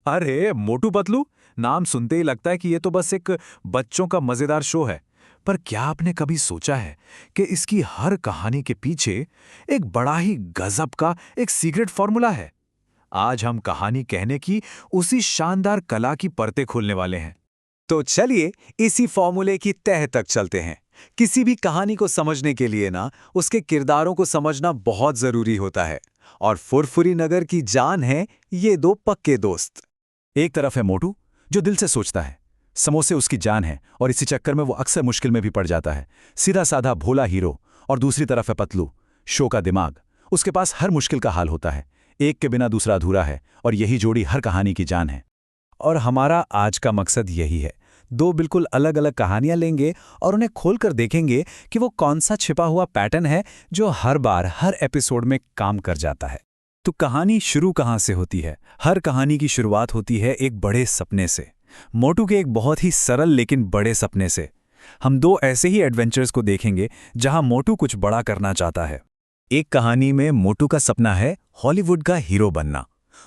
अरे मोटू पतलू, नाम सुनते ही लगता है कि ये तो बस एक बच्चों का मजेदार शो है। पर क्या आपने कभी सोचा है कि इसकी हर कहानी के पीछे एक बड़ा ही गजब का एक सीक्रेट फॉर्मूला है। आज हम कहानी कहने की उसी शानदार कला की परतें खोलने वाले हैं। तो चलिए इसी फॉर्मूले की तह तक चलते हैं। किसी भी कहानी को समझने के लिए ना उसके किरदारों को समझना बहुत जरूरी होता है। और फुरफुरी नगर की जान है ये दो पक्के दोस्त। एक तरफ है मोटू, जो दिल से सोचता है। समोसे उसकी जान है और इसी चक्कर में वो अक्सर मुश्किल में भी पड़ जाता है। सीधा साधा भोला हीरो। और दूसरी तरफ है पतलू, शो का दिमाग। उसके पास हर मुश्किल का हाल होता है। एक के बिना दूसरा अधूरा है और यही जोड़ी हर कहानी की जान है। और हमारा आज का मकसद यही है। दो बिल्कुल अलग अलग कहानियां लेंगे और उन्हें खोलकर देखेंगे कि वो कौन सा छिपा हुआ पैटर्न है जो हर बार हर एपिसोड में काम कर जाता है। तो कहानी शुरू कहाँ से होती है? हर कहानी की शुरुआत होती है एक बड़े सपने से। मोटू के एक बहुत ही सरल लेकिन बड़े सपने से। हम दो ऐसे ही एडवेंचर्स को देखेंगे जहां मोटू कुछ बड़ा करना चाहता है। एक कहानी में मोटू का सपना है हॉलीवुड का हीरो बनना,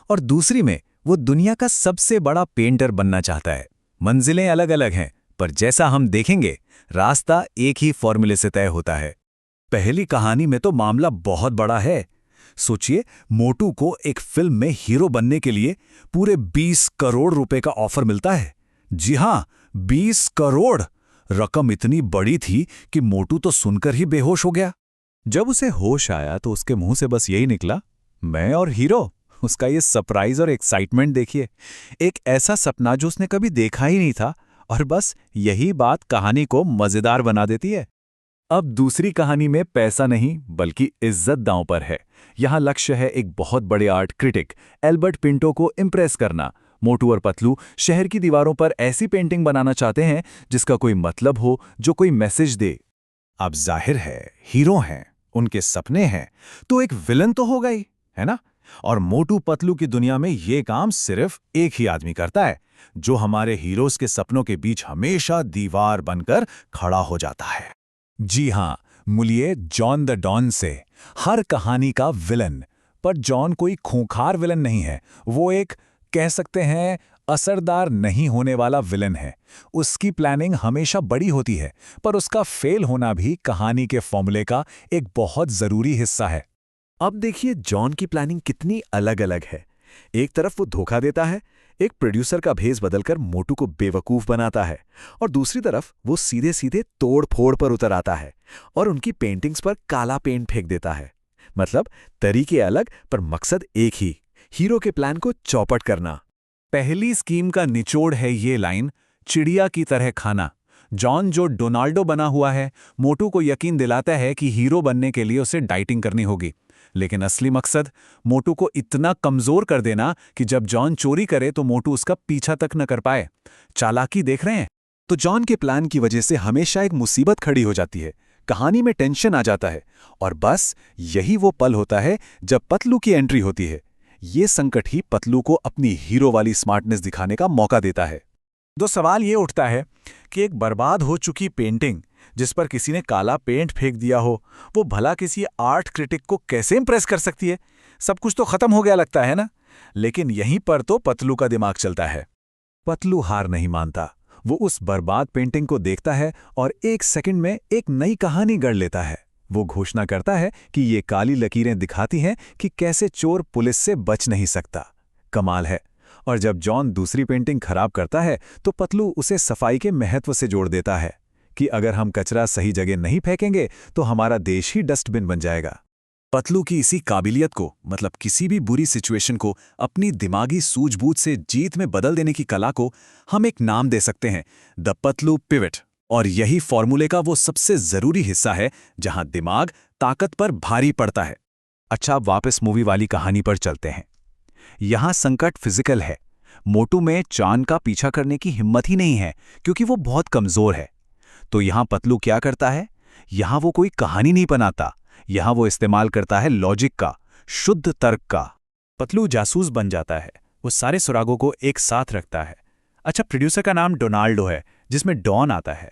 और दूसरी में वो दुनिया का सबसे बड़ा पेंटर बनना चाहता है। मंजिलें अलग अलग हैं, पर जैसा हम देखेंगे रास्ता एक ही फॉर्मूले से तय होता है। पहली कहानी में तो मामला बहुत बड़ा है। सोचिए, मोटू को एक फिल्म में हीरो बनने के लिए पूरे 20 करोड़ रुपए का ऑफर मिलता है। जी हां, 20 करोड़। रकम इतनी बड़ी थी कि मोटू तो सुनकर ही बेहोश हो गया। जब उसे होश आया तो उसके मुंह से बस यही निकला, मैं और हीरो। उसका ये सरप्राइज और एक्साइटमेंट देखिए। एक ऐसा सपना जो उसने कभी देखा ही नहीं था, और बस यही बात कहानी को मजेदार बना देती है। अब दूसरी कहानी में पैसा नहीं बल्कि इज्जत दांव पर है। यहां लक्ष्य है एक बहुत बड़े आर्ट क्रिटिक एल्बर्ट पिंटो को इम्प्रेस करना। मोटू और पतलू शहर की दीवारों पर ऐसी पेंटिंग बनाना चाहते हैं जिसका कोई मतलब हो, जो कोई मैसेज दे। अब जाहिर है, हीरो हैं, उनके सपने हैं, तो एक विलन तो होगा ही, है ना? और मोटू पतलू की दुनिया में ये काम सिर्फ एक ही आदमी करता है, जो हमारे हीरोज के सपनों के बीच हमेशा दीवार बनकर खड़ा हो जाता है। जी हां, मिलिए जॉन द डॉन से, हर कहानी का विलन। पर जॉन कोई खूंखार विलन नहीं है। वो एक, कह सकते हैं, असरदार नहीं होने वाला विलन है। उसकी प्लानिंग हमेशा बड़ी होती है, पर उसका फेल होना भी कहानी के फॉर्मूले का एक बहुत जरूरी हिस्सा है। अब देखिए जॉन की प्लानिंग कितनी अलग अलग है। एक तरफ वो धोखा देता है, एक प्रोड्यूसर का भेस बदलकर मोटू को बेवकूफ बनाता है, और दूसरी तरफ वो सीधे सीधे तोड़ फोड़ पर उतर आता है और उनकी पेंटिंग्स पर काला पेंट फेंक देता है। मतलब तरीके अलग पर मकसद एक ही, हीरो के प्लान को चौपट करना। पहली स्कीम का निचोड़ है ये लाइन, चिड़िया की तरह खाना। जॉन, जो डोनाल्डो बना हुआ है, मोटू को यकीन दिलाता है कि हीरो बनने के लिए उसे डाइटिंग करनी होगी। लेकिन असली मकसद मोटू को इतना कमजोर कर देना कि जब जॉन चोरी करे तो मोटू उसका पीछा तक न कर पाए। चालाकी देख रहे हैं? तो जॉन के प्लान की वजह से हमेशा एक मुसीबत खड़ी हो जाती है। कहानी में टेंशन आ जाता है, और बस यही वो पल होता है जब पतलू की एंट्री होती है। ये संकट ही पतलू को अपनी हीरो वाली स्मार्टनेस दिखाने का मौका देता है। तो सवाल ये उठता है कि एक बर्बाद हो चुकी पेंटिंग जिस पर किसी ने काला पेंट फेंक दिया हो, वो भला किसी आर्ट क्रिटिक को कैसे इंप्रेस कर सकती है? सब कुछ तो खत्म हो गया लगता है ना। लेकिन यहीं पर तो पतलू का दिमाग चलता है। पतलू हार नहीं मानता। वो उस बर्बाद पेंटिंग को देखता है और एक सेकंड में एक नई कहानी गढ़ लेता है। वो घोषणा करता है कि ये काली लकीरें दिखाती हैं कि कैसे चोर पुलिस से बच नहीं सकता। कमाल है। और जब जॉन दूसरी पेंटिंग खराब करता है तो पतलू उसे सफाई के महत्व से जोड़ देता है कि अगर हम कचरा सही जगह नहीं फेंकेंगे तो हमारा देश ही डस्टबिन बन जाएगा। पतलू की इसी काबिलियत को, मतलब किसी भी बुरी सिचुएशन को अपनी दिमागी सूझबूझ से जीत में बदल देने की कला को, हम एक नाम दे सकते हैं, द पतलू पिवट। और यही फॉर्मूले का वो सबसे जरूरी हिस्सा है जहां दिमाग ताकत पर भारी पड़ता है। अच्छा, वापस मूवी वाली कहानी पर चलते हैं। यहां संकट फिजिकल है। मोटू में चांद का पीछा करने की हिम्मत ही नहीं है क्योंकि वो बहुत कमजोर है। तो यहां पतलू क्या करता है? यहां वो कोई कहानी नहीं बनाता, यहां वो इस्तेमाल करता है लॉजिक का, शुद्ध तर्क का। पतलू जासूस बन जाता है। वो सारे सुरागों को एक साथ रखता है। अच्छा, प्रोड्यूसर का नाम डोनाल्डो है, जिसमें डॉन आता है।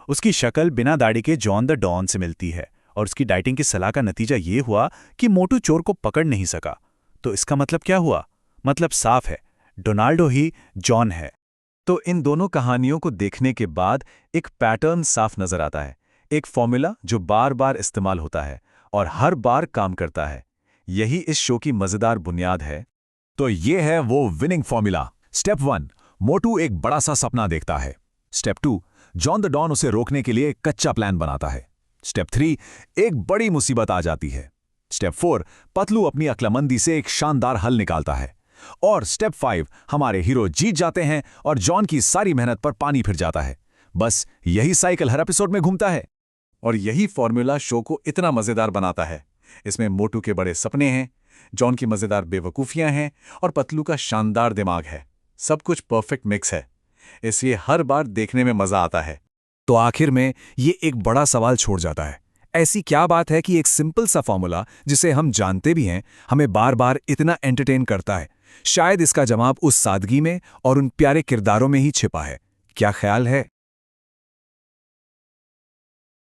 उसकी शक्ल बिना दाढ़ी के जॉन द डॉन से मिलती है, और उसकी डाइटिंग की सलाह का नतीजा ये हुआ कि मोटू चोर को पकड़ नहीं सका। तो इसका मतलब क्या हुआ? मतलब साफ है, डोनाल्डो ही जॉन है। तो इन दोनों कहानियों को देखने के बाद एक पैटर्न साफ नजर आता है, एक फॉर्मूला जो बार बार इस्तेमाल होता है और हर बार काम करता है। यही इस शो की मजेदार बुनियाद है। तो ये है वो विनिंग फॉर्मूला। स्टेप 1, मोटू एक बड़ा सा सपना देखता है। स्टेप 2, जॉन द डॉन उसे रोकने के लिए एक कच्चा प्लान बनाता है। स्टेप 3, एक बड़ी मुसीबत आ जाती है। स्टेप 4, पतलू अपनी अक्लमंदी से एक शानदार हल निकालता है। और स्टेप 5, हमारे हीरो जीत जाते हैं और जॉन की सारी मेहनत पर पानी फिर जाता है। बस यही साइकिल हर एपिसोड में घूमता है। और यही फॉर्मूला शो को इतना मजेदार बनाता है। इसमें मोटू के बड़े सपने हैं, जॉन की मजेदार बेवकूफियां हैं और पतलू का शानदार दिमाग है। सब कुछ परफेक्ट मिक्स है, इसलिए हर बार देखने में मजा आता है। तो आखिर में ये एक बड़ा सवाल छोड़ जाता है, ऐसी क्या बात है कि एक सिंपल सा फॉर्मूला जिसे हम जानते भी हैं हमें बार बार इतना एंटरटेन करता है? शायद इसका जवाब उस सादगी में और उन प्यारे किरदारों में ही छिपा है। क्या ख्याल है?